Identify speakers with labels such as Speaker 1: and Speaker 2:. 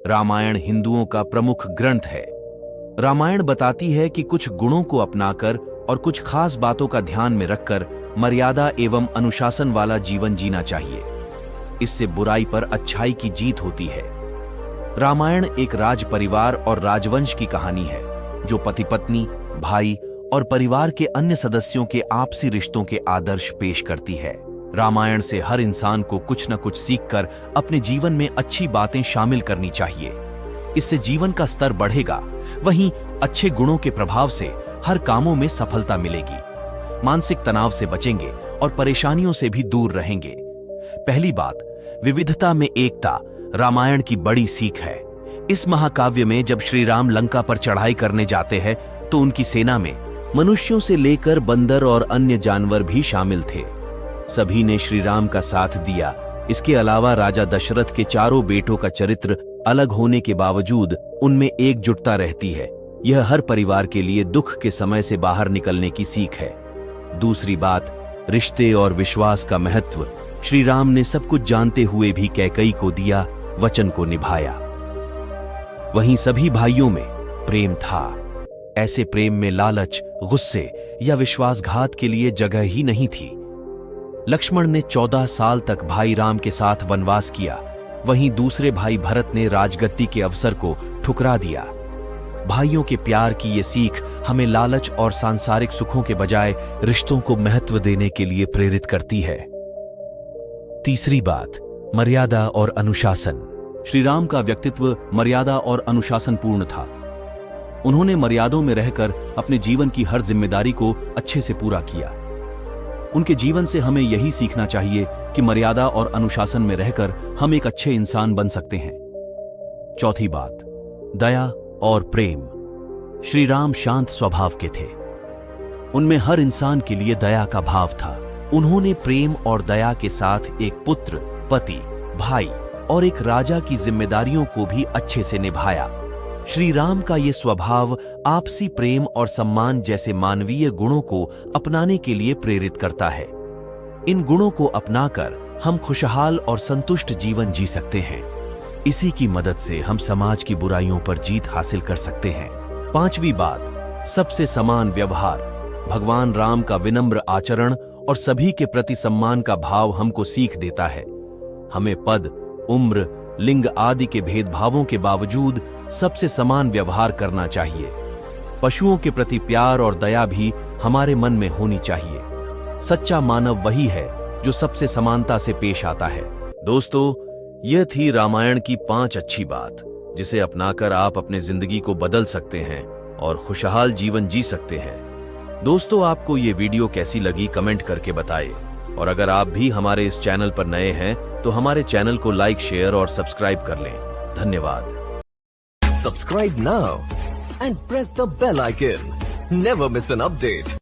Speaker 1: रामायण हिंदुओं का प्रमुख ग्रंथ है। रामायण बताती है कि कुछ गुणों को अपनाकर और कुछ खास बातों का ध्यान में रखकर मर्यादा एवं अनुशासन वाला जीवन जीना चाहिए। इससे बुराई पर अच्छाई की जीत होती है। रामायण एक राज परिवार और राजवंश की कहानी है जो पति पत्नी, भाई और परिवार के अन्य सदस्यों के आपसी रिश्तों के आदर्श पेश करती है। रामायण से हर इंसान को कुछ न कुछ सीखकर अपने जीवन में अच्छी बातें शामिल करनी चाहिए। इससे जीवन का स्तर बढ़ेगा, वहीं अच्छे गुणों के प्रभाव से हर कामों में सफलता मिलेगी। मानसिक तनाव से बचेंगे और परेशानियों से भी दूर रहेंगे। पहली बात, विविधता में एकता रामायण की बड़ी सीख है। इस महाकाव्य में जब श्री राम लंका पर चढ़ाई करने जाते हैं तो उनकी सेना में मनुष्यों से लेकर बंदर और अन्य जानवर भी शामिल थे। सभी ने श्री राम का साथ दिया। इसके अलावा राजा दशरथ के चारों बेटों का चरित्र अलग होने के बावजूद उनमें एकजुटता रहती है। यह हर परिवार के लिए दुख के समय से बाहर निकलने की सीख है। दूसरी बात, रिश्ते और विश्वास का महत्व। श्री राम ने सब कुछ जानते हुए भी कैकेयी को दिया वचन को निभाया। वहीं सभी भाइयों में प्रेम था। ऐसे प्रेम में लालच, गुस्से या विश्वासघात के लिए जगह ही नहीं थी। लक्ष्मण ने 14 साल तक भाई राम के साथ वनवास किया, वहीं दूसरे भाई भरत ने राजगद्दी के अवसर को ठुकरा दिया। भाइयों के प्यार की ये सीख हमें लालच और सांसारिक सुखों के बजाय रिश्तों को महत्व देने के लिए प्रेरित करती है। तीसरी बात, मर्यादा और अनुशासन। श्री राम का व्यक्तित्व मर्यादा और अनुशासन पूर्ण था। उन्होंने मर्यादों में रहकर अपने जीवन की हर जिम्मेदारी को अच्छे से पूरा किया। उनके जीवन से हमें यही सीखना चाहिए कि मर्यादा और अनुशासन में रहकर हम एक अच्छे इंसान बन सकते हैं। चौथी बात, दया और प्रेम। श्री राम शांत स्वभाव के थे। उनमें हर इंसान के लिए दया का भाव था। उन्होंने प्रेम और दया के साथ एक पुत्र, पति, भाई और एक राजा की जिम्मेदारियों को भी अच्छे से निभाया। श्री राम का ये स्वभाव आपसी प्रेम और सम्मान जैसे मानवीय गुणों को अपनाने के लिए प्रेरित करता है। इन गुणों को अपनाकर हम खुशहाल और संतुष्ट जीवन जी सकते हैं। इसी की मदद से हम समाज की बुराइयों पर जीत हासिल कर सकते हैं। पांचवी बात, सबसे समान व्यवहार। भगवान राम का विनम्र आचरण और सभी के प्रति सम्मान का भाव हमको सीख देता है। हमें पद, उम्र, लिंग आदि के भेदभावों के बावजूद सबसे समान व्यवहार करना चाहिए। पशुओं के प्रति प्यार और दया भी हमारे मन में होनी चाहिए। सच्चा मानव वही है जो सबसे समानता से पेश आता है। दोस्तों, यह थी रामायण की 5 अच्छी बात, जिसे अपनाकर आप अपने जिंदगी को बदल सकते हैं और खुशहाल जीवन जी सकते हैं। दोस्तों, आपको ये वीडियो कैसी लगी कमेंट करके बताएं। और अगर आप भी हमारे इस चैनल पर नए हैं तो हमारे चैनल को लाइक, शेयर और सब्सक्राइब कर लें। धन्यवाद।
Speaker 2: Subscribe now and press the bell icon. Never miss an update.